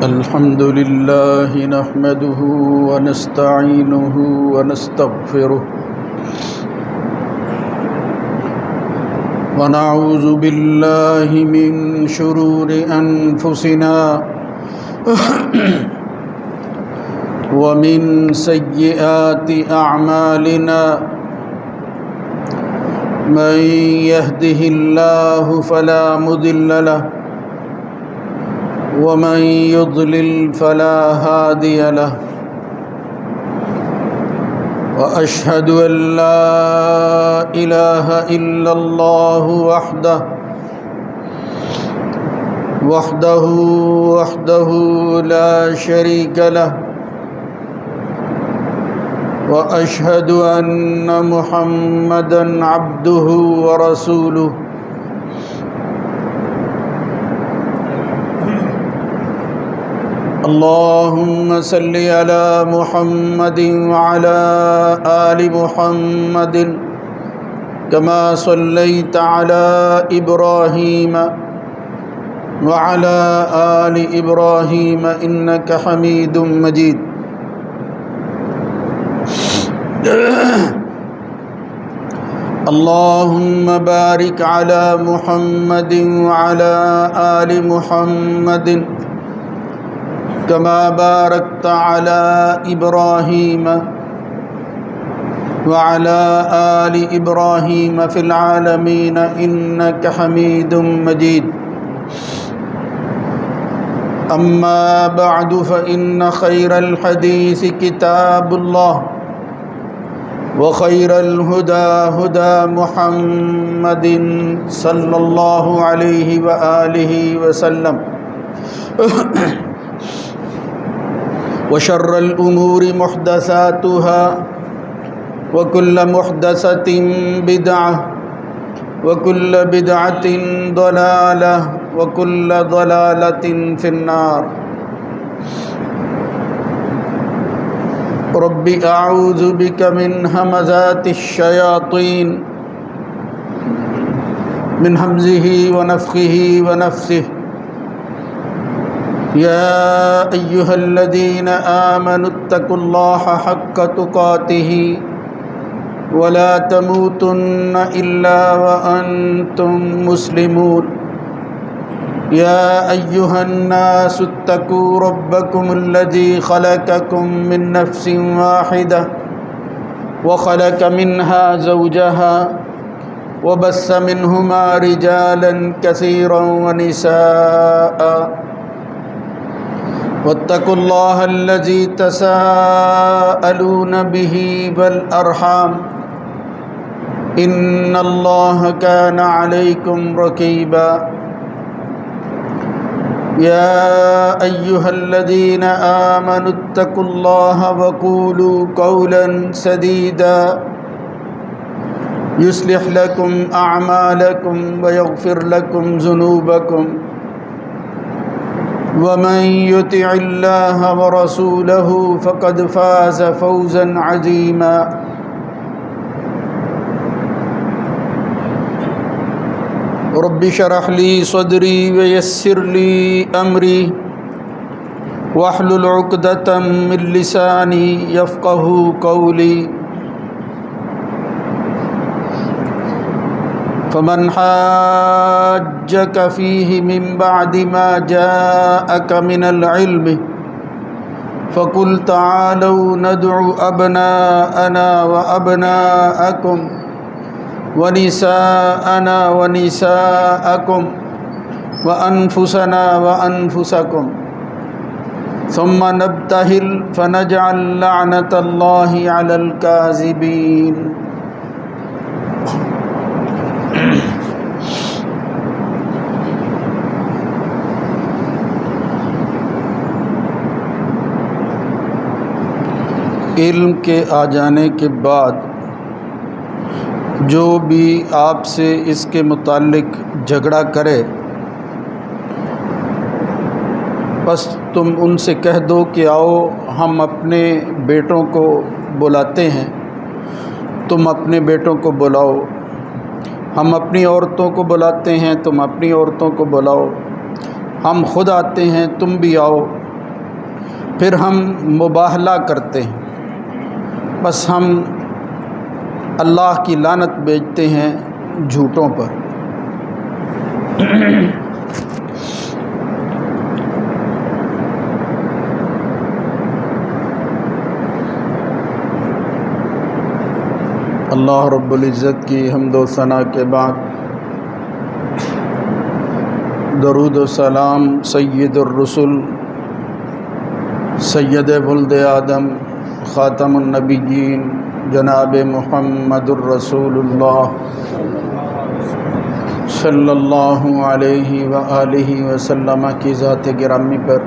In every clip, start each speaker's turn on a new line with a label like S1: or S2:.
S1: الحمد لله نحمده ونستعينه ونستغفره ونعوذ بالله من شرور أنفسنا ومن سيئات أعمالنا من يهده الله فلا مضل له ومن يضلل فلا هادي له وأشهد أن لا إله إلا الله وحده لا شريك له وأشهد أن محمدًا عبده ورسوله اللهم صل على محمد وعلى آل محمد كما صليت على إبراهيم وعلى آل إبراهيم إنك حميد مجيد اللهم بارك على محمد وعلى آل محمد كما باركت على إبراهيم وعلى آل إبراهيم في العالمين إنك حميد مجيد أما بعد فإن خير الحديث كتاب الله وخير الهدى هدى محمد صلى الله عليه وآله وسلم وشر الأمور محدثاتها وكل محدثة بدعة وكل بدعة ضلالة وكل ضلالة في النار رب أعوذ بك من همزات الشياطين من همزه ونفخه ونفثه يا أيها الذين آمنوا اتقوا الله حق تقاته ولا تموتن إلا وأنتم مسلمون يا أيها الناس اتقوا ربكم الذي خلقكم من نفس واحدة وخلق منها زوجها وبث منهما رجالا كثيرا ونساء واتقوا الله الذي تساءلون به والأرحام إن الله كان عليكم رقيبا يا أيها الذين آمنوا اتقوا الله وقولوا قولا سديدا يصلح لكم أعمالكم ويغفر لكم ذنوبكم ومن يطع الله ورسوله فقد فاز فوزا عظيما رب اشرح لي صدري ويسر لي أمري واحلل عقدة من لساني يفقهوا قولي فمن حاجك فيه من بعد ما جاءك من العلم فقل تعالوا ندعو أبناءنا وأبناءكم ونساءنا ونساءكم وأنفسنا وأنفسكم ثم نبتهل فنجعل لعنة الله على الكاذبين علم کے آ جانے کے بعد جو بھی آپ سے اس کے متعلق جھگڑا کرے بس تم ان سے کہہ دو کہ آؤ ہم اپنے بیٹوں کو بلاتے ہیں، تم اپنے بیٹوں کو بلاؤ، ہم اپنی عورتوں کو بلاتے ہیں، تم اپنی عورتوں کو بلاؤ، ہم خود آتے ہیں، تم بھی آؤ، پھر ہم مباہلہ کرتے ہیں، بس ہم اللہ کی لعنت بیچتے ہیں جھوٹوں پر۔ اللہ رب العزت کی حمد و ثنا کے بعد درود و سلام سید الرسل سید ولد آدم خاتم النبیین جناب محمد الرسول اللہ صلی اللہ علیہ وآلہ وسلم کی ذات گرامی پر۔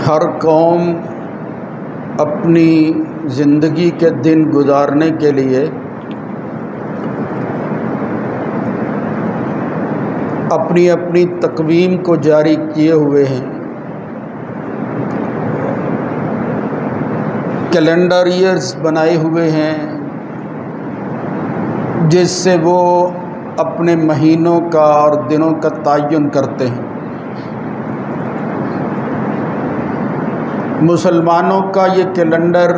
S1: ہر قوم اپنی زندگی کے دن گزارنے کے لیے اپنی اپنی تقویم کو جاری کیے ہوئے ہیں، کیلنڈر ایئرز بنائے ہوئے ہیں جس سے وہ اپنے مہینوں کا اور دنوں کا تعین کرتے ہیں۔ مسلمانوں کا یہ کیلنڈر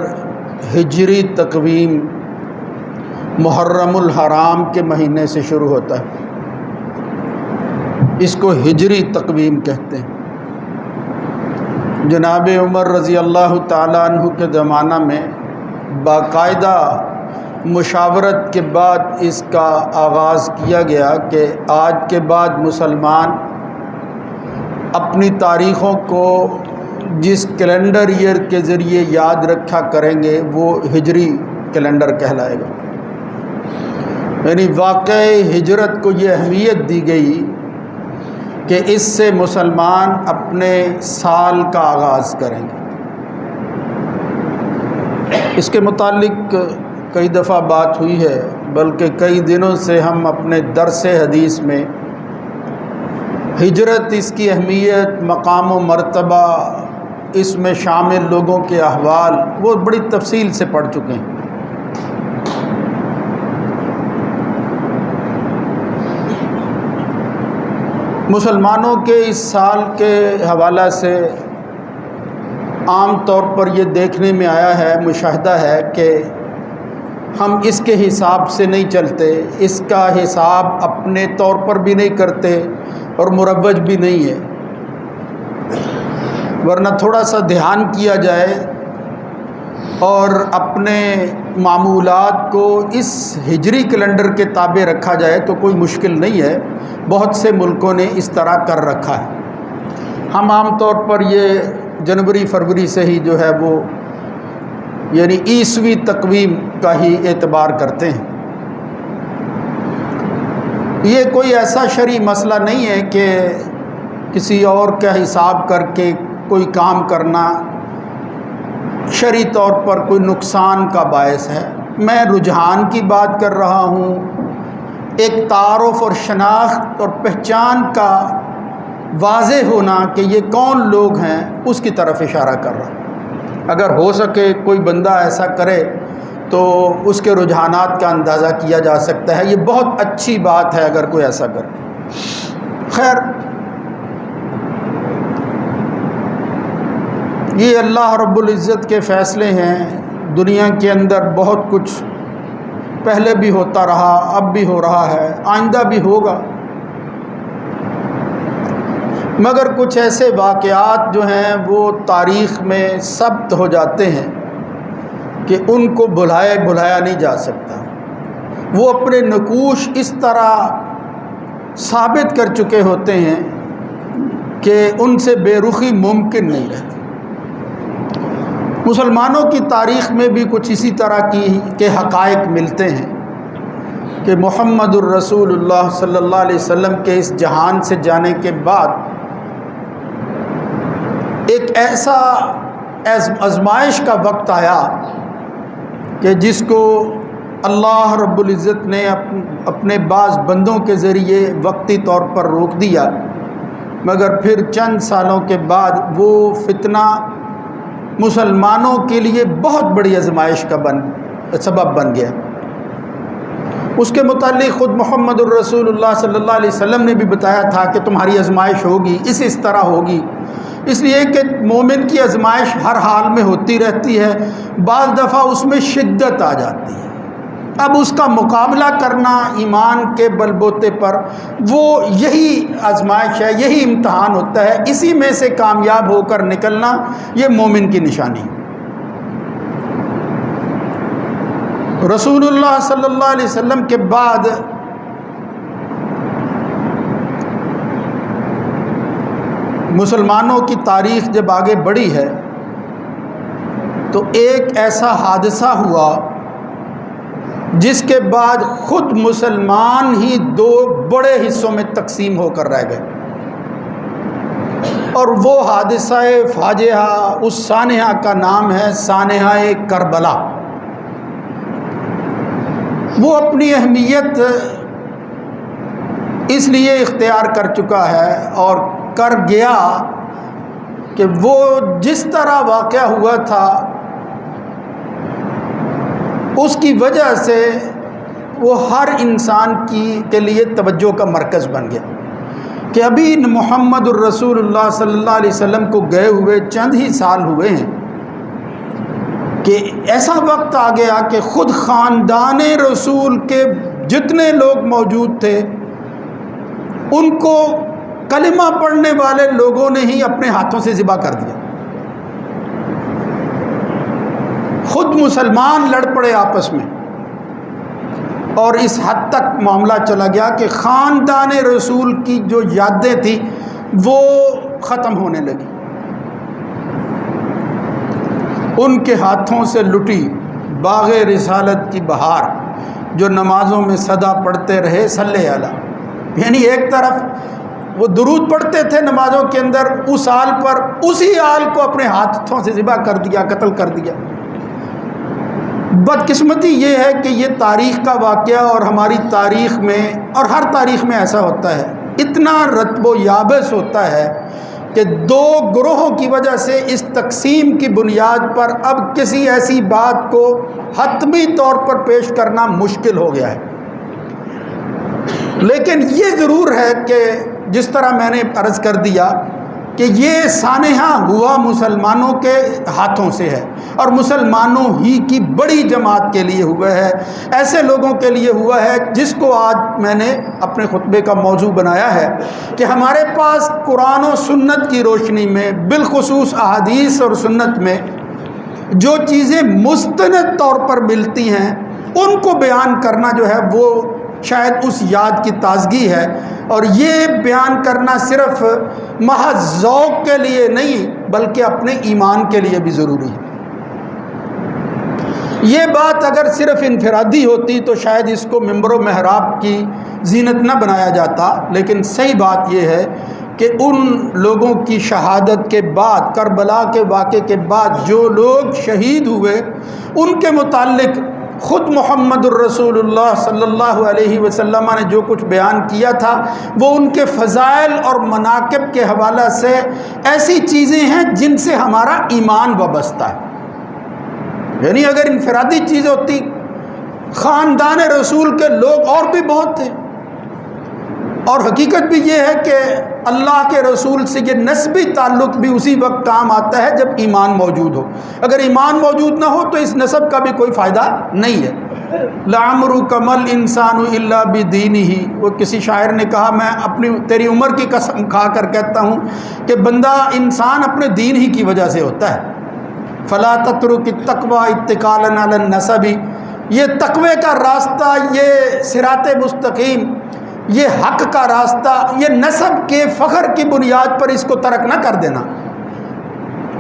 S1: ہجری تقویم محرم الحرام کے مہینے سے شروع ہوتا ہے، اس کو ہجری تقویم کہتے ہیں۔ جناب عمر رضی اللہ تعالیٰ عنہ کے زمانہ میں باقاعدہ مشاورت کے بعد اس کا آغاز کیا گیا کہ آج کے بعد مسلمان اپنی تاریخوں کو جس کیلنڈر ایئر کے ذریعے یاد رکھا کریں گے وہ ہجری کیلنڈر کہلائے گا۔ یعنی واقع ہجرت کو یہ اہمیت دی گئی کہ اس سے مسلمان اپنے سال کا آغاز کریں گے۔ اس کے متعلق کئی دفعہ بات ہوئی ہے، بلکہ کئی دنوں سے ہم اپنے درس حدیث میں ہجرت، اس کی اہمیت، مقام و مرتبہ، اس میں شامل لوگوں کے احوال وہ بڑی تفصیل سے پڑھ چکے ہیں۔ مسلمانوں کے اس سال کے حوالہ سے عام طور پر یہ دیکھنے میں آیا ہے، مشاہدہ ہے کہ ہم اس کے حساب سے نہیں چلتے، اس کا حساب اپنے طور پر بھی نہیں کرتے اور مروج بھی نہیں ہے، ورنہ تھوڑا سا دھیان کیا جائے اور اپنے معمولات کو اس ہجری کیلنڈر کے تابع رکھا جائے تو کوئی مشکل نہیں ہے۔ بہت سے ملکوں نے اس طرح کر رکھا ہے۔ ہم عام طور پر یہ جنوری فروری سے ہی جو ہے وہ یعنی عیسوی تقویم کا ہی اعتبار کرتے ہیں۔ یہ کوئی ایسا شرعی مسئلہ نہیں ہے کہ کسی اور کا حساب کر کے کوئی کام کرنا شرعی طور پر کوئی نقصان کا باعث ہے۔ میں رجحان کی بات کر رہا ہوں، ایک تعارف اور شناخت اور پہچان کا واضح ہونا کہ یہ کون لوگ ہیں، اس کی طرف اشارہ کر رہا ہوں۔ اگر ہو سکے کوئی بندہ ایسا کرے تو اس کے رجحانات کا اندازہ کیا جا سکتا ہے۔ یہ بہت اچھی بات ہے اگر کوئی ایسا کرے۔ خیر، یہ اللہ رب العزت کے فیصلے ہیں۔ دنیا کے اندر بہت کچھ پہلے بھی ہوتا رہا، اب بھی ہو رہا ہے، آئندہ بھی ہوگا، مگر کچھ ایسے واقعات جو ہیں وہ تاریخ میں ثبت ہو جاتے ہیں کہ ان کو بھلایا نہیں جا سکتا۔ وہ اپنے نقوش اس طرح ثابت کر چکے ہوتے ہیں کہ ان سے بے رخی ممکن نہیں رہتی۔ مسلمانوں کی تاریخ میں بھی کچھ اسی طرح کے حقائق ملتے ہیں کہ محمد الرسول اللہ صلی اللہ علیہ وسلم کے اس جہان سے جانے کے بعد ایک ایسا آزمائش کا وقت آیا کہ جس کو اللہ رب العزت نے اپنے بعض بندوں کے ذریعے وقتی طور پر روک دیا، مگر پھر چند سالوں کے بعد وہ فتنہ مسلمانوں کے لیے بہت بڑی آزمائش کا سبب بن گیا۔ اس کے متعلق خود محمد الرسول اللہ صلی اللہ علیہ وسلم نے بھی بتایا تھا کہ تمہاری آزمائش ہوگی، اس طرح ہوگی، اس لیے کہ مومن کی آزمائش ہر حال میں ہوتی رہتی ہے، بعض دفعہ اس میں شدت آ جاتی ہے، اب اس کا مقابلہ کرنا ایمان کے بل بوتے پر، وہ یہی آزمائش ہے، یہی امتحان ہوتا ہے، اسی میں سے کامیاب ہو کر نکلنا یہ مومن کی نشانی ہے۔ رسول اللہ صلی اللہ علیہ وسلم کے بعد مسلمانوں کی تاریخ جب آگے بڑھی ہے تو ایک ایسا حادثہ ہوا جس کے بعد خود مسلمان ہی دو بڑے حصوں میں تقسیم ہو کر رہ گئے، اور وہ حادثہ فاجعہ اس سانحہ کا نام ہے سانحہ کربلا۔ وہ اپنی اہمیت اس لیے اختیار کر چکا ہے اور کر گیا کہ وہ جس طرح واقعہ ہوا تھا اس کی وجہ سے وہ ہر انسان کے لیے توجہ کا مرکز بن گیا کہ ابھی محمد الرسول اللہ صلی اللہ علیہ وسلم کو گئے ہوئے چند ہی سال ہوئے ہیں کہ ایسا وقت آ گیا کہ خود خاندان رسول کے جتنے لوگ موجود تھے ان کو کلمہ پڑھنے والے لوگوں نے ہی اپنے ہاتھوں سے ذبح کر دیا، خود مسلمان لڑ پڑے آپس میں، اور اس حد تک معاملہ چلا گیا کہ خاندان رسول کی جو یادیں تھیں وہ ختم ہونے لگی، ان کے ہاتھوں سے لٹی باغ رسالت کی بہار جو نمازوں میں صدا پڑھتے رہے صلی اللہ، یعنی ایک طرف وہ درود پڑھتے تھے نمازوں کے اندر، اس آل پر اسی آل کو اپنے ہاتھوں سے ذبح کر دیا، قتل کر دیا۔ بدقسمتی یہ ہے کہ یہ تاریخ کا واقعہ اور ہماری تاریخ میں اور ہر تاریخ میں ایسا ہوتا ہے، اتنا رتب و یابس ہوتا ہے کہ دو گروہوں کی وجہ سے اس تقسیم کی بنیاد پر اب کسی ایسی بات کو حتمی طور پر پیش کرنا مشکل ہو گیا ہے۔ لیکن یہ ضرور ہے کہ جس طرح میں نے عرض کر دیا کہ یہ سانحہ ہوا مسلمانوں کے ہاتھوں سے ہے، اور مسلمانوں ہی کی بڑی جماعت کے لیے ہوا ہے، ایسے لوگوں کے لیے ہوا ہے جس کو آج میں نے اپنے خطبے کا موضوع بنایا ہے کہ ہمارے پاس قرآن و سنت کی روشنی میں، بالخصوص احادیث اور سنت میں جو چیزیں مستند طور پر ملتی ہیں ان کو بیان کرنا جو ہے وہ شاید اس یاد کی تازگی ہے، اور یہ بیان کرنا صرف محض ذوق کے لیے نہیں بلکہ اپنے ایمان کے لیے بھی ضروری ہے۔ یہ بات اگر صرف انفرادی ہوتی تو شاید اس کو ممبر و محراب کی زینت نہ بنایا جاتا، لیکن صحیح بات یہ ہے کہ ان لوگوں کی شہادت کے بعد، کربلا کے واقعے کے بعد جو لوگ شہید ہوئے ان کے متعلق خود محمد الرسول اللہ صلی اللہ علیہ وسلم نے جو کچھ بیان کیا تھا وہ ان کے فضائل اور مناقب کے حوالہ سے ایسی چیزیں ہیں جن سے ہمارا ایمان وابستہ ہے۔ یعنی اگر انفرادی چیز ہوتی، خاندان رسول کے لوگ اور بھی بہت تھے، اور حقیقت بھی یہ ہے کہ اللہ کے رسول سے یہ نسبی تعلق بھی اسی وقت کام آتا ہے جب ایمان موجود ہو، اگر ایمان موجود نہ ہو تو اس نسب کا بھی کوئی فائدہ نہیں ہے۔ لعمرک مل انسان الا بدینہ، وہ کسی شاعر نے کہا میں تیری عمر کی قسم کھا کر کہتا ہوں کہ بندہ انسان اپنے دین ہی کی وجہ سے ہوتا ہے۔ فلا تترک التقوی اتکالا علی النسب، یہ تقوی کا راستہ، یہ صراط مستقیم، یہ حق کا راستہ، یہ نسب کے فخر کی بنیاد پر اس کو ترک نہ کر دینا۔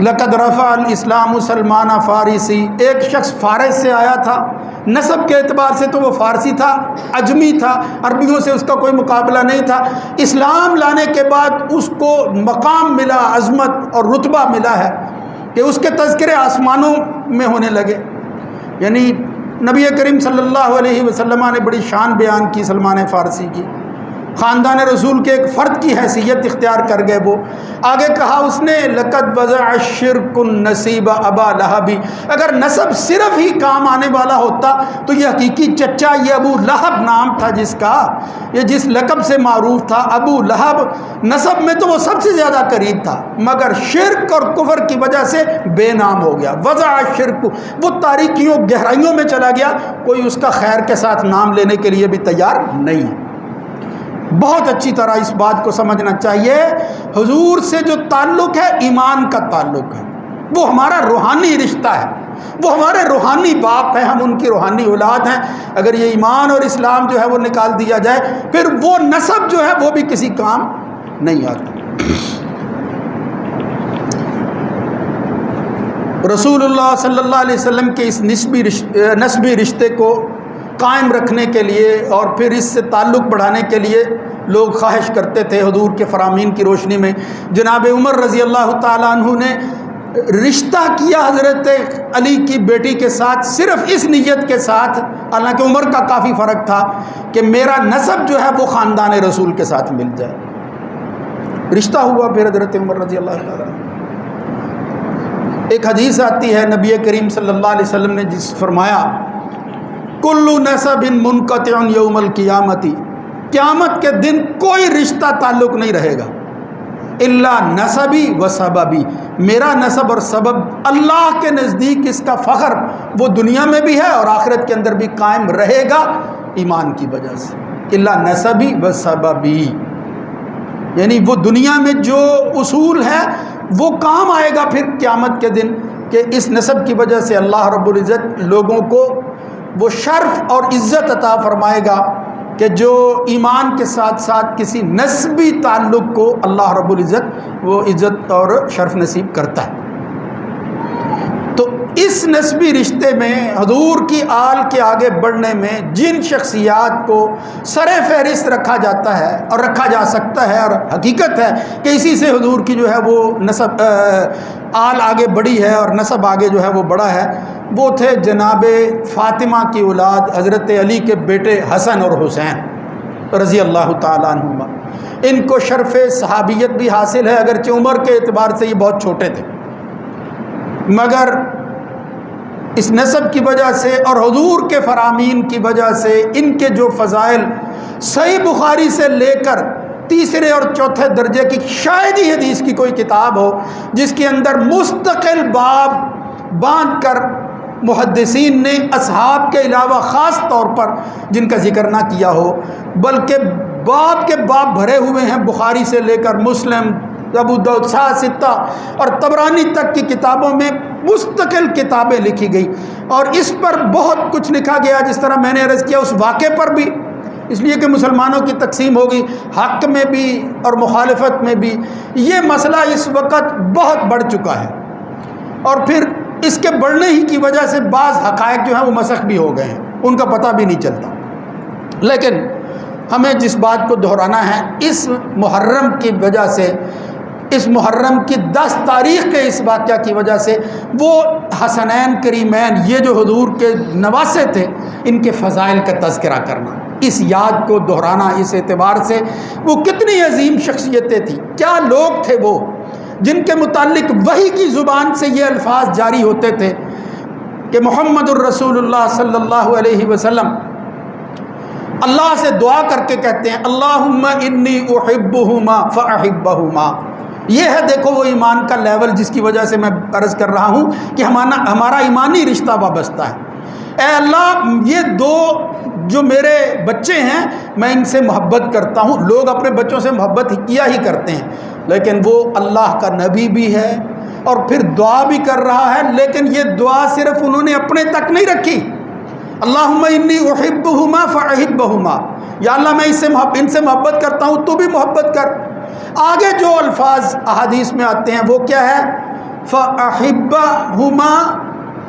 S1: لقد رفع الاسلام سلمان فارسی، ایک شخص فارس سے آیا تھا، نسب کے اعتبار سے تو وہ فارسی تھا، عجمی تھا، عربیوں سے اس کا کوئی مقابلہ نہیں تھا، اسلام لانے کے بعد اس کو مقام ملا، عظمت اور رتبہ ملا ہے کہ اس کے تذکرے آسمانوں میں ہونے لگے۔ یعنی نبی کریم صلی اللہ علیہ وسلم نے بڑی شان بیان کی سلمان فارسی کی، خاندان رسول کے ایک فرد کی حیثیت اختیار کر گئے وہ۔ آگے کہا اس نے لقد وضع الشرک النصیب ابا لہب، اگر نسب صرف ہی کام آنے والا ہوتا تو یہ حقیقی چچا یہ ابو لہب نام تھا جس کا، یہ جس لقب سے معروف تھا ابو لہب، نسب میں تو وہ سب سے زیادہ قریب تھا، مگر شرک اور کفر کی وجہ سے بے نام ہو گیا۔ وضع الشرک، وہ تاریکیوں گہرائیوں میں چلا گیا، کوئی اس کا خیر کے ساتھ نام لینے کے لیے بھی تیار نہیں ہے۔ بہت اچھی طرح اس بات کو سمجھنا چاہیے، حضور سے جو تعلق ہے ایمان کا تعلق ہے، وہ ہمارا روحانی رشتہ ہے، وہ ہمارے روحانی باپ ہیں، ہم ان کی روحانی اولاد ہیں۔ اگر یہ ایمان اور اسلام جو ہے وہ نکال دیا جائے پھر وہ نسب جو ہے وہ بھی کسی کام نہیں آتا۔ رسول اللہ صلی اللہ علیہ وسلم کے اس نسبی رشتے کو قائم رکھنے کے لیے اور پھر اس سے تعلق بڑھانے کے لیے لوگ خواہش کرتے تھے حضور کے فرامین کی روشنی میں۔ جناب عمر رضی اللہ تعالیٰ عنہ نے رشتہ کیا حضرت علی کی بیٹی کے ساتھ صرف اس نیت کے ساتھ، حالانکہ عمر کا کافی فرق تھا، کہ میرا نسب جو ہے وہ خاندان رسول کے ساتھ مل جائے۔ رشتہ ہوا پھر حضرت عمر رضی اللہ تعالیٰ عنہ۔ ایک حدیث آتی ہے نبی کریم صلی اللہ علیہ وسلم نے جس فرمایا کل نسب منقطع یوم القیامت، قیامت کے دن کوئی رشتہ تعلق نہیں رہے گا الا نسبی و سببی، میرا نسب اور سبب اللہ کے نزدیک اس کا فخر وہ دنیا میں بھی ہے اور آخرت کے اندر بھی قائم رہے گا ایمان کی وجہ سے۔ الا نسبی و سببی، یعنی وہ دنیا میں جو اصول ہے وہ کام آئے گا پھر قیامت کے دن، کہ اس نسب کی وجہ سے اللہ رب العزت لوگوں کو وہ شرف اور عزت عطا فرمائے گا کہ جو ایمان کے ساتھ ساتھ کسی نسبی تعلق کو اللہ رب العزت وہ عزت اور شرف نصیب کرتا ہے۔ تو اس نسبی رشتے میں حضور کی آل کے آگے بڑھنے میں جن شخصیات کو سر فہرست رکھا جاتا ہے اور رکھا جا سکتا ہے، اور حقیقت ہے کہ اسی سے حضور کی جو ہے وہ نسب آل آگے بڑھی ہے اور نسب آگے جو ہے وہ بڑا ہے، وہ تھے جناب فاطمہ کی اولاد حضرت علی کے بیٹے حسن اور حسین رضی اللہ تعالیٰ عنہما۔ ان کو شرف صحابیت بھی حاصل ہے، اگرچہ عمر کے اعتبار سے یہ بہت چھوٹے تھے، مگر اس نسب کی وجہ سے اور حضور کے فرامین کی وجہ سے ان کے جو فضائل صحیح بخاری سے لے کر تیسرے اور چوتھے درجے کی شاید ہی حدیث کی کوئی کتاب ہو جس کے اندر مستقل باب باندھ کر محدثین نے اصحاب کے علاوہ خاص طور پر جن کا ذکر نہ کیا ہو، بلکہ باب کے باب بھرے ہوئے ہیں، بخاری سے لے کر مسلم، ابو داؤد، ستہ اور طبرانی تک کی کتابوں میں مستقل کتابیں لکھی گئی، اور اس پر بہت کچھ لکھا گیا، جس طرح میں نے عرض کیا اس واقعے پر بھی، اس لیے کہ مسلمانوں کی تقسیم ہوگی حق میں بھی اور مخالفت میں بھی۔ یہ مسئلہ اس وقت بہت بڑھ چکا ہے، اور پھر اس کے بڑھنے ہی کی وجہ سے بعض حقائق جو ہیں وہ مسخ بھی ہو گئے ہیں، ان کا پتہ بھی نہیں چلتا۔ لیکن ہمیں جس بات کو دہرانا ہے، اس محرم کی وجہ سے، اس محرم کی 10 تاریخ کے اس واقعہ کی وجہ سے، وہ حسنین کریمین یہ جو حضور کے نواسے تھے ان کے فضائل کا تذکرہ کرنا، اس یاد کو دہرانا، اس اعتبار سے وہ کتنی عظیم شخصیتیں تھیں، کیا لوگ تھے وہ جن کے متعلق وحی کی زبان سے یہ الفاظ جاری ہوتے تھے کہ محمد الرسول اللہ صلی اللہ علیہ وسلم اللہ سے دعا کر کے کہتے ہیں اللہم انی احبہما فاحبہما۔ یہ ہے دیکھو وہ ایمان کا لیول جس کی وجہ سے میں عرض کر رہا ہوں کہ ہمارا ایمانی رشتہ وابستہ ہے۔ اے اللہ یہ دو جو میرے بچے ہیں میں ان سے محبت کرتا ہوں۔ لوگ اپنے بچوں سے محبت کیا ہی کرتے ہیں، لیکن وہ اللہ کا نبی بھی ہے اور پھر دعا بھی کر رہا ہے، لیکن یہ دعا صرف انہوں نے اپنے تک نہیں رکھی، اللہم انی احبہما فاحبہما، یا اللہ میں ان سے محبت کرتا ہوں تو بھی محبت کر۔ آگے جو الفاظ احادیث میں آتے ہیں وہ کیا ہے؟ فاحبہما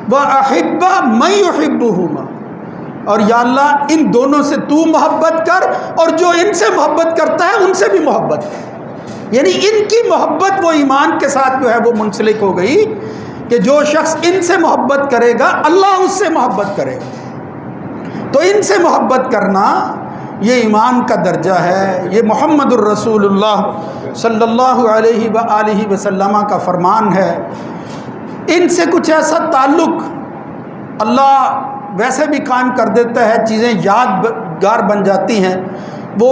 S1: واحب من یحبہما، اور یا اللہ ان دونوں سے تو محبت کر اور جو ان سے محبت کرتا ہے ان سے بھی محبت کر۔ یعنی ان کی محبت وہ ایمان کے ساتھ جو ہے وہ منسلک ہو گئی کہ جو شخص ان سے محبت کرے گا اللہ اس سے محبت کرے گا۔ تو ان سے محبت کرنا یہ ایمان کا درجہ ہے، یہ محمد الرسول اللہ صلی اللہ علیہ وآلہ وسلم کا فرمان ہے۔ ان سے کچھ ایسا تعلق اللہ ویسے بھی قائم کر دیتا ہے، چیزیں یادگار بن جاتی ہیں۔ وہ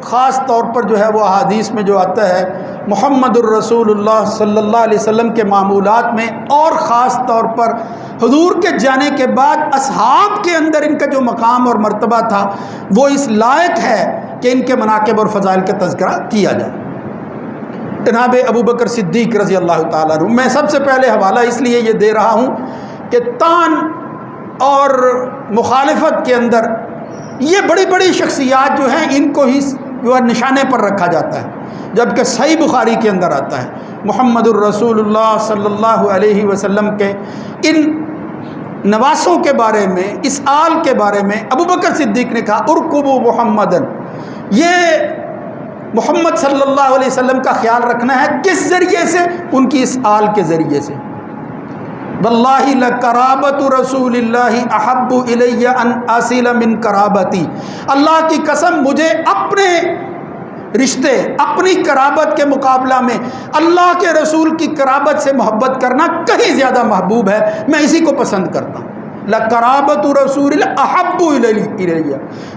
S1: خاص طور پر جو ہے وہ احادیث میں جو آتا ہے محمد الرسول اللہ صلی اللہ علیہ وسلم کے معمولات میں، اور خاص طور پر حضور کے جانے کے بعد اصحاب کے اندر ان کا جو مقام اور مرتبہ تھا وہ اس لائق ہے کہ ان کے مناقب اور فضائل کا تذکرہ کیا جائے۔ جناب ابو بکر صدیق رضی اللہ تعالیٰ عنہ، میں سب سے پہلے حوالہ اس لیے یہ دے رہا ہوں کہ طعن اور مخالفت کے اندر یہ بڑی بڑی شخصیات جو ہیں ان کو ہی جو ہے نشانے پر رکھا جاتا ہے، جبکہ صحیح بخاری کے اندر آتا ہے محمد الرسول اللہ صلی اللہ علیہ وسلم کے ان نواسوں کے بارے میں، اس آل کے بارے میں ابو بکر صدیق نے کہا ارکبوا محمدن، یہ محمد صلی اللہ علیہ وسلم کا خیال رکھنا ہے۔ کس ذریعے سے؟ ان کی اس آل کے ذریعے سے۔ واللہ لقرابۃ رسول اللہ احب الی ان اصل من قرابتی، اللہ کی قسم مجھے اپنے رشتے، اپنی قرابت کے مقابلہ میں اللہ کے رسول کی قرابت سے محبت کرنا کہیں زیادہ محبوب ہے، میں اسی کو پسند کرتا ہوں۔ لقرابۃ رسول اللہ احب الی،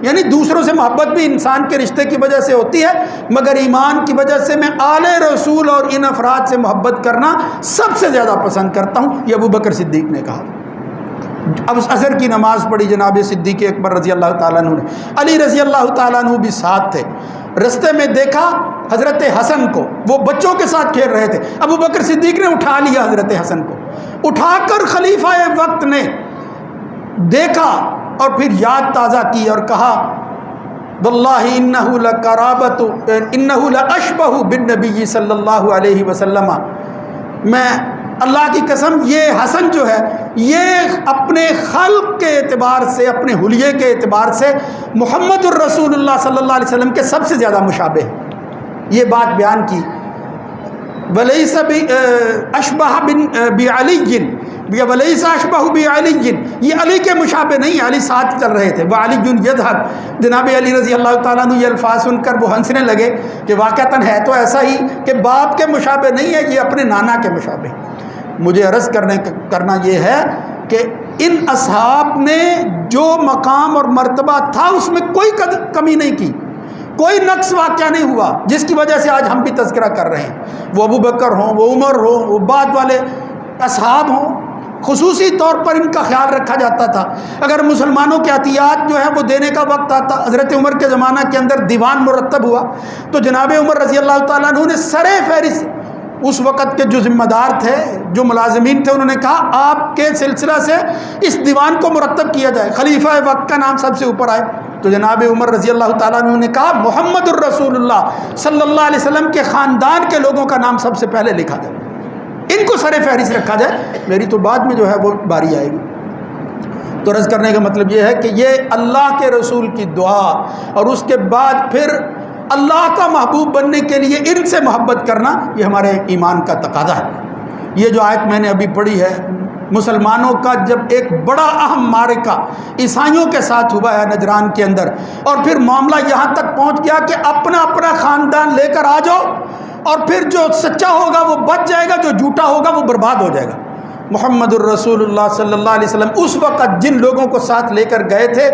S1: یعنی دوسروں سے محبت بھی انسان کے رشتے کی وجہ سے ہوتی ہے، مگر ایمان کی وجہ سے میں آل رسول اور ان افراد سے محبت کرنا سب سے زیادہ پسند کرتا ہوں، یہ ابو بکر صدیق نے کہا۔ اب عصر کی نماز پڑھی جناب صدیق اکبر رضی اللہ تعالیٰ عنہ نے، علی رضی اللہ تعالیٰ عنہ بھی ساتھ تھے۔ رستے میں دیکھا حضرت حسن کو، وہ بچوں کے ساتھ کھیل رہے تھے، ابو بکر صدیق نے اٹھا لیا حضرت حسن کو، اٹھا کر خلیفہ وقت نے دیکھا اور پھر یاد تازہ کی اور کہا واللہ انہ لقرابۃ انہ لاشبہ بالنبی صلی اللہ علیہ وسلم، میں اللہ کی قسم یہ حسن جو ہے یہ اپنے خلق کے اعتبار سے، اپنے حلیے کے اعتبار سے محمد الرسول اللہ صلی اللہ علیہ وسلم کے سب سے زیادہ مشابہ ہے۔ یہ بات بیان کی۔ ولیس اشبہ بعلی، ولیس اشبہ بعلی، یہ علی کے مشابہ نہیں، علی ساتھ چل رہے تھے، وعلی یضحک، جناب علی رضی اللہ تعالیٰ عنہ یہ الفاظ سن کر وہ ہنسنے لگے کہ واقعتاً ہے تو ایسا ہی کہ باپ کے مشابہ نہیں ہے، یہ اپنے نانا کے مشابہ۔ مجھے عرض کرنا یہ ہے کہ ان اصحاب نے جو مقام اور مرتبہ تھا اس میں کوئی کمی نہیں کی، کوئی نقص واقعہ نہیں ہوا جس کی وجہ سے آج ہم بھی تذکرہ کر رہے ہیں۔ وہ ابو بکر ہوں، وہ عمر ہوں، وہ بعد والے اصحاب ہوں، خصوصی طور پر ان کا خیال رکھا جاتا تھا۔ اگر مسلمانوں کے عطیات جو ہے وہ دینے کا وقت آتا، حضرت عمر کے زمانہ کے اندر دیوان مرتب ہوا تو جناب عمر رضی اللہ تعالیٰ عنہ نے سر فہرست اس وقت کے جو ذمہ دار تھے، جو ملازمین تھے، انہوں نے کہا آپ کے سلسلہ سے اس دیوان کو مرتب کیا جائے، خلیفہ وقت کا نام سب سے اوپر آئے۔ تو جناب عمر رضی اللہ تعالیٰ عنہ نے کہا محمد الرسول اللہ صلی اللہ علیہ وسلم کے خاندان کے لوگوں کا نام سب سے پہلے لکھا جائے، ان کو سر فہرست رکھا جائے، میری تو بعد میں جو ہے وہ باری آئے گی۔ تو عرض کرنے کا مطلب یہ ہے کہ یہ اللہ کے رسول کی دعا اور اس کے بعد پھر اللہ کا محبوب بننے کے لیے ان سے محبت کرنا یہ ہمارے ایمان کا تقاضا ہے۔ یہ جو آیت میں نے ابھی پڑھی ہے، مسلمانوں کا جب ایک بڑا اہم معرکہ عیسائیوں کے ساتھ ہوا ہے نجران کے اندر، اور پھر معاملہ یہاں تک پہنچ گیا کہ اپنا اپنا خاندان لے کر آ جاؤ، اور پھر جو سچا ہوگا وہ بچ جائے گا، جو جھوٹا ہوگا وہ برباد ہو جائے گا۔ محمد الرسول اللہ صلی اللہ علیہ وسلم اس وقت جن لوگوں کو ساتھ لے کر گئے تھے،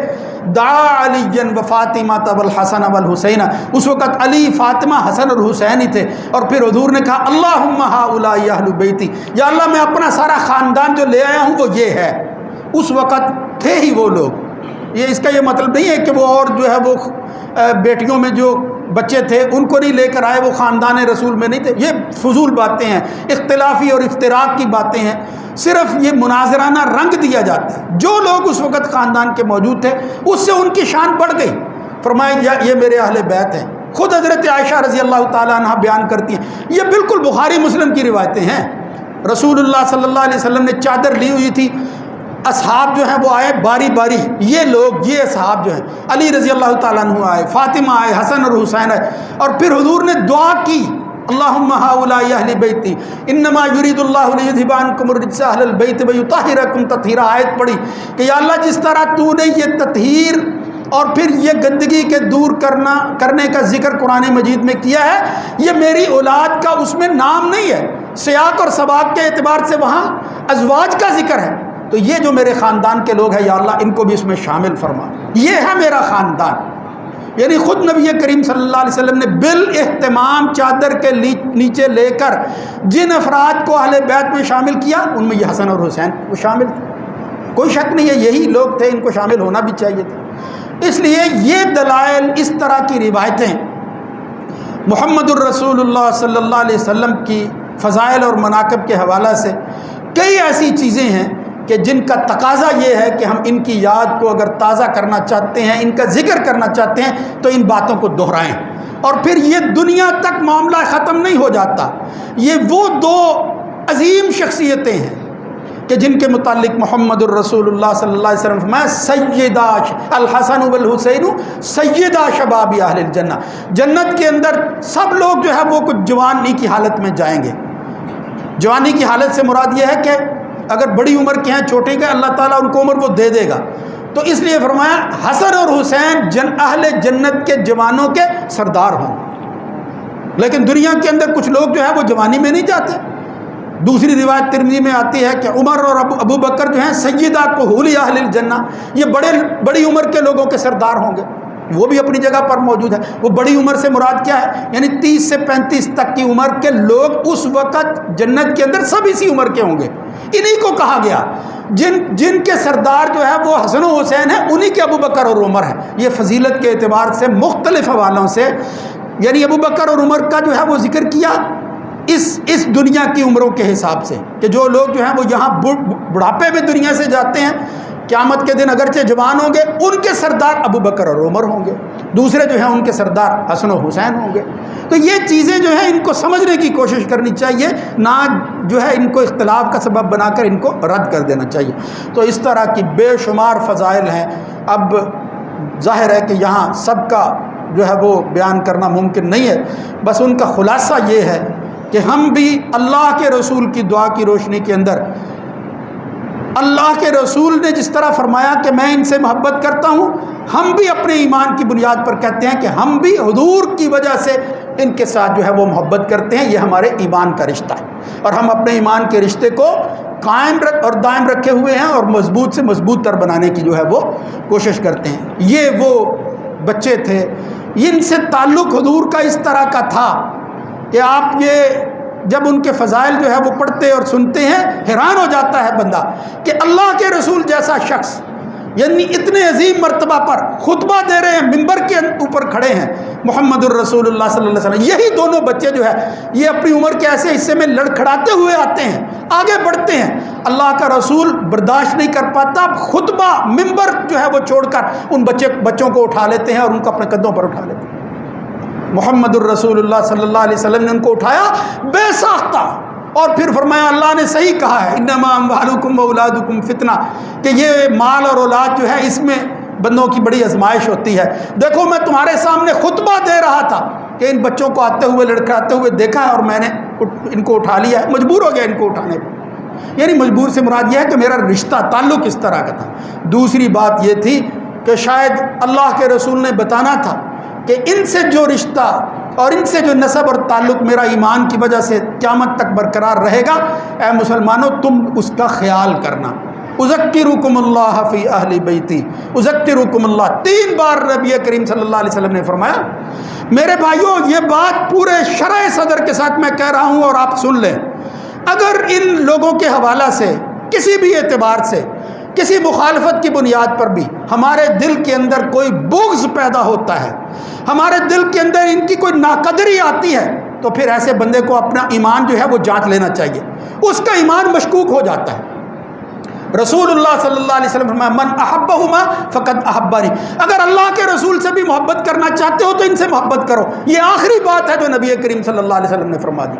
S1: دعا علی و فاطمہ والحسن والحسین، اس وقت علی، فاطمہ، حسن اور حسین ہی تھے، اور پھر حضور نے کہا اللہم ہؤلاء اہل بیتی، یا اللہ میں اپنا سارا خاندان جو لے آیا ہوں وہ یہ ہے۔ اس وقت تھے ہی وہ لوگ، یہ اس کا یہ مطلب نہیں ہے کہ وہ اور جو ہے وہ بیٹیوں میں جو بچے تھے ان کو نہیں لے کر آئے، وہ خاندان رسول میں نہیں تھے، یہ فضول باتیں ہیں، اختلافی اور افتراق کی باتیں ہیں، صرف یہ مناظرانہ رنگ دیا جاتا ہے۔ جو لوگ اس وقت خاندان کے موجود تھے اس سے ان کی شان بڑھ گئی، فرمایا یہ میرے اہل بیت ہیں۔ خود حضرت عائشہ رضی اللہ تعالیٰ عنہ بیان کرتی ہیں، یہ بالکل بخاری مسلم کی روایتیں ہیں، رسول اللہ صلی اللہ علیہ وسلم نے چادر لی ہوئی تھی، اصحاب جو ہیں وہ آئے باری باری، یہ لوگ، یہ اصحاب جو ہیں، علی رضی اللہ تعالیٰ عنہ آئے، فاطمہ آئے، حسن اور حسین آئے، اور پھر حضور نے دعا کی اللہم ہؤلاء اہل بیتی انما یرید اللہ لیذھب عنکم الرجس اہل البیت ویطہرکم تطہیرا. آیت پڑھی کہ یا اللہ جس طرح تو نے یہ تطہیر اور پھر یہ گندگی کے دور کرنے کا ذکر قرآن مجید میں کیا ہے، یہ میری اولاد کا اس میں نام نہیں ہے، سیاق اور سباق کے اعتبار سے وہاں ازواج کا ذکر ہے. تو یہ جو میرے خاندان کے لوگ ہیں یا اللہ ان کو بھی اس میں شامل فرما. یہ ہے میرا خاندان. یعنی خود نبی کریم صلی اللہ علیہ وسلم نے بالاہتمام چادر کے نیچے لے کر جن افراد کو اہل بیت میں شامل کیا ان میں یہ حسن اور حسین وہ شامل تھے. کوئی شک نہیں ہے یہی لوگ تھے، ان کو شامل ہونا بھی چاہیے تھا. اس لیے یہ دلائل، اس طرح کی روایتیں محمد الرسول اللہ صلی اللہ علیہ وسلم کی فضائل اور مناقب کے حوالے سے کئی ایسی چیزیں ہیں کہ جن کا تقاضا یہ ہے کہ ہم ان کی یاد کو اگر تازہ کرنا چاہتے ہیں، ان کا ذکر کرنا چاہتے ہیں تو ان باتوں کو دہرائیں. اور پھر یہ دنیا تک معاملہ ختم نہیں ہو جاتا. یہ وہ دو عظیم شخصیتیں ہیں کہ جن کے متعلق محمد الرسول اللہ صلی اللہ علیہ وسلم فرمایا سیدہ الحسن والحسین سیدہ شباب اہل الجنہ. جنت کے اندر سب لوگ جو ہے وہ کچھ جوانی کی حالت میں جائیں گے. جوانی کی حالت سے مراد یہ ہے کہ اگر بڑی عمر کے ہیں چھوٹے کے اللہ تعالیٰ ان کو عمر وہ دے دے گا. تو اس لیے فرمایا حسن اور حسین اہل جنت کے جوانوں کے سردار ہوں. لیکن دنیا کے اندر کچھ لوگ جو ہے وہ جوانی میں نہیں جاتے. دوسری روایت ترمذی میں آتی ہے کہ عمر اور ابو بکر جو ہیں سیدہ کہول اہل الجنہ، یہ بڑی عمر کے لوگوں کے سردار ہوں گے. وہ بھی اپنی جگہ پر موجود ہے. وہ بڑی عمر سے مراد کیا ہے؟ یعنی 30 سے 35 تک کی عمر کے لوگ اس وقت جنت کے اندر سب اسی عمر کے ہوں گے. انہی کو کہا گیا جن کے سردار جو ہے وہ حسن و حسین ہیں، انہی کے ابو بکر اور عمر ہیں. یہ فضیلت کے اعتبار سے مختلف حوالوں سے یعنی ابو بکر اور عمر کا جو ہے وہ ذکر کیا اس دنیا کی عمروں کے حساب سے کہ جو لوگ جو ہیں وہ یہاں بڑھاپے میں دنیا سے جاتے ہیں، قیامت کے دن اگرچہ جوان ہوں گے ان کے سردار ابو بکر اور عمر ہوں گے. دوسرے جو ہیں ان کے سردار حسن و حسین ہوں گے. تو یہ چیزیں جو ہیں ان کو سمجھنے کی کوشش کرنی چاہیے، نہ جو ہے ان کو اختلاف کا سبب بنا کر ان کو رد کر دینا چاہیے. تو اس طرح کی بے شمار فضائل ہیں. اب ظاہر ہے کہ یہاں سب کا جو ہے وہ بیان کرنا ممکن نہیں ہے. بس ان کا خلاصہ یہ ہے کہ ہم بھی اللہ کے رسول کی دعا کی روشنی کے اندر اللہ کے رسول نے جس طرح فرمایا کہ میں ان سے محبت کرتا ہوں، ہم بھی اپنے ایمان کی بنیاد پر کہتے ہیں کہ ہم بھی حضور کی وجہ سے ان کے ساتھ جو ہے وہ محبت کرتے ہیں. یہ ہمارے ایمان کا رشتہ ہے اور ہم اپنے ایمان کے رشتے کو قائم اور دائم رکھے ہوئے ہیں اور مضبوط سے مضبوط تر بنانے کی جو ہے وہ کوشش کرتے ہیں. یہ وہ بچے تھے، ان سے تعلق حضور کا اس طرح کا تھا کہ آپ یہ جب ان کے فضائل جو ہے وہ پڑھتے اور سنتے ہیں حیران ہو جاتا ہے بندہ کہ اللہ کے رسول جیسا شخص یعنی اتنے عظیم مرتبہ پر خطبہ دے رہے ہیں، ممبر کے اوپر کھڑے ہیں محمد الرسول اللہ صلی اللہ علیہ وسلم. یہی دونوں بچے جو ہے یہ اپنی عمر کے ایسے حصے میں لڑکھڑاتے ہوئے آتے ہیں، آگے بڑھتے ہیں. اللہ کا رسول برداشت نہیں کر پاتا، خطبہ ممبر جو ہے وہ چھوڑ کر ان بچوں کو اٹھا لیتے ہیں اور ان کو اپنے کندھوں پر اٹھا لیتے ہیں. محمد الرسول اللہ صلی اللہ علیہ وسلم نے ان کو اٹھایا بے ساختہ اور پھر فرمایا اللہ نے صحیح کہا ہے انما اموالکم واولادکم فتنہ، کہ یہ مال اور اولاد جو ہے اس میں بندوں کی بڑی آزمائش ہوتی ہے. دیکھو میں تمہارے سامنے خطبہ دے رہا تھا کہ ان بچوں کو آتے ہوئے لڑکھڑاتے ہوئے دیکھا ہے اور میں نے ان کو اٹھا لیا ہے، مجبور ہو گیا ان کو اٹھانے پر. یعنی مجبور سے مراد یہ ہے کہ میرا رشتہ تعلق اس طرح کا تھا. دوسری بات یہ تھی کہ شاید اللہ کے رسول نے بتانا تھا کہ ان سے جو رشتہ اور ان سے جو نسب اور تعلق میرا ایمان کی وجہ سے قیامت تک برقرار رہے گا، اے مسلمانوں تم اس کا خیال کرنا. اذکرکم اللہ فی اہل بیتی، اذکرکم اللہ 3 بار نبی کریم صلی اللہ علیہ وسلم نے فرمایا. میرے بھائیوں یہ بات پورے شرح صدر کے ساتھ میں کہہ رہا ہوں اور آپ سن لیں. اگر ان لوگوں کے حوالہ سے کسی بھی اعتبار سے کسی مخالفت کی بنیاد پر بھی ہمارے دل کے اندر کوئی بغض پیدا ہوتا ہے، ہمارے دل کے اندر ان کی کوئی ناقدری آتی ہے، تو پھر ایسے بندے کو اپنا ایمان جو ہے وہ جانچ لینا چاہیے. اس کا ایمان مشکوک ہو جاتا ہے. رسول اللہ صلی اللہ علیہ وسلم فرمایا من احبہما فقد احبانی، اگر اللہ کے رسول سے بھی محبت کرنا چاہتے ہو تو ان سے محبت کرو۔ یہ آخری بات ہے جو نبی کریم صلی اللہ علیہ وسلم نے فرما دی،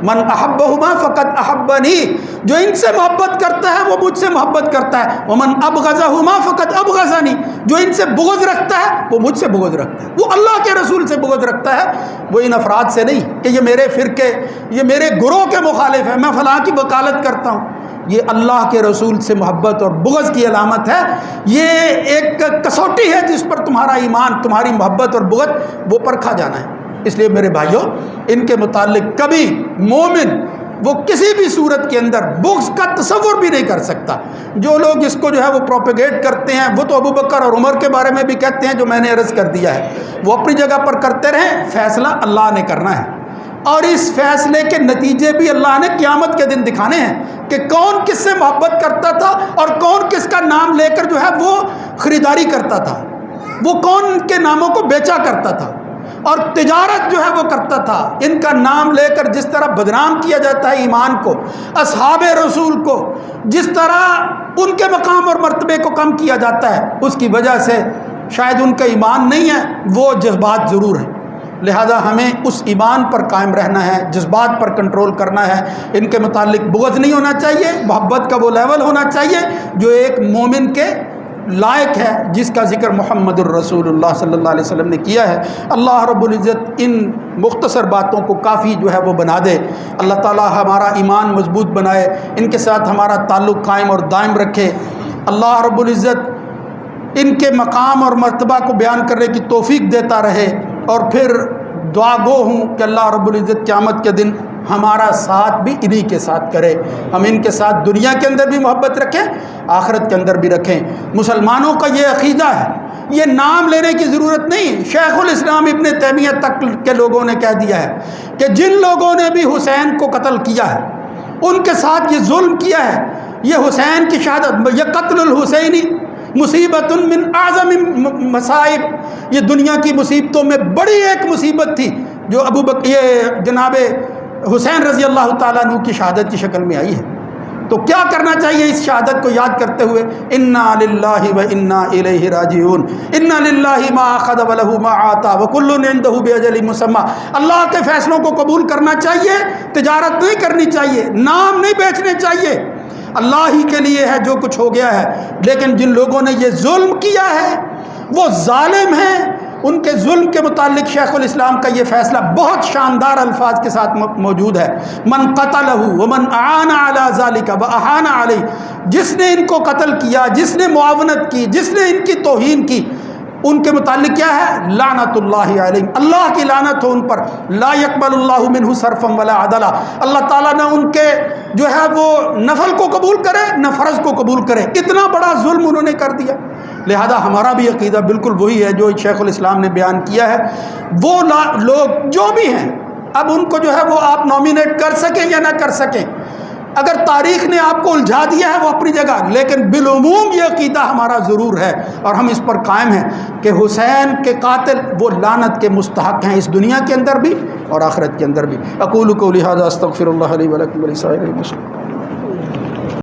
S1: من احبہما فقد احبانی، جو ان سے محبت کرتا ہے وہ مجھ سے محبت کرتا ہے، ومن ابغضہما فقد ابغضانی، جو ان سے بغض رکھتا ہے وہ مجھ سے بغض رکھتا ہے۔ وہ اللہ کے رسول سے بغض رکھتا ہے، وہ ان افراد سے نہیں کہ یہ میرے فرقے، یہ میرے گروہ کے مخالف ہیں، میں فلاں کی وکالت کرتا ہوں۔ یہ اللہ کے رسول سے محبت اور بغض کی علامت ہے، یہ ایک کسوٹی ہے جس پر تمہارا ایمان، تمہاری محبت اور بغض وہ پرکھا جانا ہے۔ اس لیے میرے بھائیوں، ان کے متعلق کبھی مومن وہ کسی بھی صورت کے اندر بغض کا تصور بھی نہیں کر سکتا۔ جو لوگ اس کو جو ہے وہ پروپیگیٹ کرتے ہیں، وہ تو ابو بکر اور عمر کے بارے میں بھی کہتے ہیں جو میں نے عرض کر دیا ہے، وہ اپنی جگہ پر کرتے رہیں، فیصلہ اللہ نے کرنا ہے، اور اس فیصلے کے نتیجے بھی اللہ نے قیامت کے دن دکھانے ہیں کہ کون کس سے محبت کرتا تھا اور کون کس کا نام لے کر جو ہے وہ خریداری کرتا تھا، وہ کون کے ناموں کو بیچا کرتا تھا اور تجارت جو ہے وہ کرتا تھا۔ ان کا نام لے کر جس طرح بدنام کیا جاتا ہے ایمان کو، اصحاب رسول کو جس طرح ان کے مقام اور مرتبے کو کم کیا جاتا ہے، اس کی وجہ سے شاید ان کا ایمان نہیں ہے، وہ جذبات ضرور ہیں۔ لہذا ہمیں اس ایمان پر قائم رہنا ہے، جذبات پر کنٹرول کرنا ہے، ان کے متعلق بغض نہیں ہونا چاہیے، محبت کا وہ لیول ہونا چاہیے جو ایک مومن کے لائق ہے، جس کا ذکر محمد الرسول اللہ صلی اللہ علیہ وسلم نے کیا ہے۔ اللہ رب العزت ان مختصر باتوں کو کافی جو ہے وہ بنا دے، اللہ تعالی ہمارا ایمان مضبوط بنائے، ان کے ساتھ ہمارا تعلق قائم اور دائم رکھے۔ اللہ رب العزت ان کے مقام اور مرتبہ کو بیان کرنے کی توفیق دیتا رہے، اور پھر دعا گو ہوں کہ اللہ رب العزت قیامت کے دن ہمارا ساتھ بھی انہی کے ساتھ کرے، ہم ان کے ساتھ دنیا کے اندر بھی محبت رکھیں، آخرت کے اندر بھی رکھیں۔ مسلمانوں کا یہ عقیدہ ہے، یہ نام لینے کی ضرورت نہیں، شیخ الاسلام ابن تیمیہ تک کے لوگوں نے کہہ دیا ہے کہ جن لوگوں نے بھی حسین کو قتل کیا ہے، ان کے ساتھ یہ ظلم کیا ہے، یہ حسین کی شہادت، یہ قتل الحسینی مصیبت من اعظم مصائب، یہ دنیا کی مصیبتوں میں بڑی ایک مصیبت تھی جو یہ جناب حسین رضی اللہ تعالیٰ عنہ کی شہادت کی شکل میں آئی ہے۔ تو کیا کرنا چاہیے اس شہادت کو یاد کرتے ہوئے؟ انا للہ و انا الیہ راجعون، انا للہ ما اخذ ولہ ما آتا وکل عندہ باجل مسمی۔ اللہ کے فیصلوں کو قبول کرنا چاہیے، تجارت نہیں کرنی چاہیے، نام نہیں بیچنے چاہیے، اللہ ہی کے لیے ہے جو کچھ ہو گیا ہے۔ لیکن جن لوگوں نے یہ ظلم کیا ہے وہ ظالم ہیں، ان کے ظلم کے متعلق شیخ الاسلام کا یہ فیصلہ بہت شاندار الفاظ کے ساتھ موجود ہے، من قتلہ ومن اعان علی ذلک واہان علیہ، جس نے ان کو قتل کیا، جس نے معاونت کی، جس نے ان کی توہین کی، ان کے متعلق کیا ہے؟ لعنت اللہ علیہم، اللہ کی لعنت ہو ان پر، لا یقبل اللہ منہ صرفا ولا عدلا، اللہ تعالیٰ نہ ان کے جو ہے وہ نفل کو قبول کرے نہ فرض کو قبول کرے، اتنا بڑا ظلم انہوں نے کر دیا۔ لہذا ہمارا بھی عقیدہ بالکل وہی ہے جو شیخ الاسلام نے بیان کیا ہے۔ وہ لوگ جو بھی ہیں، اب ان کو جو ہے وہ آپ نامینیٹ کر سکیں یا نہ کر سکیں، اگر تاریخ نے آپ کو الجھا دیا ہے وہ اپنی جگہ، لیکن بالعموم یہ عقیدہ ہمارا ضرور ہے اور ہم اس پر قائم ہیں کہ حسین کے قاتل وہ لعنت کے مستحق ہیں، اس دنیا کے اندر بھی اور آخرت کے اندر بھی۔ اقول قولی ھذا استغفر اللہ لی ولکم ولسائر المسلمین۔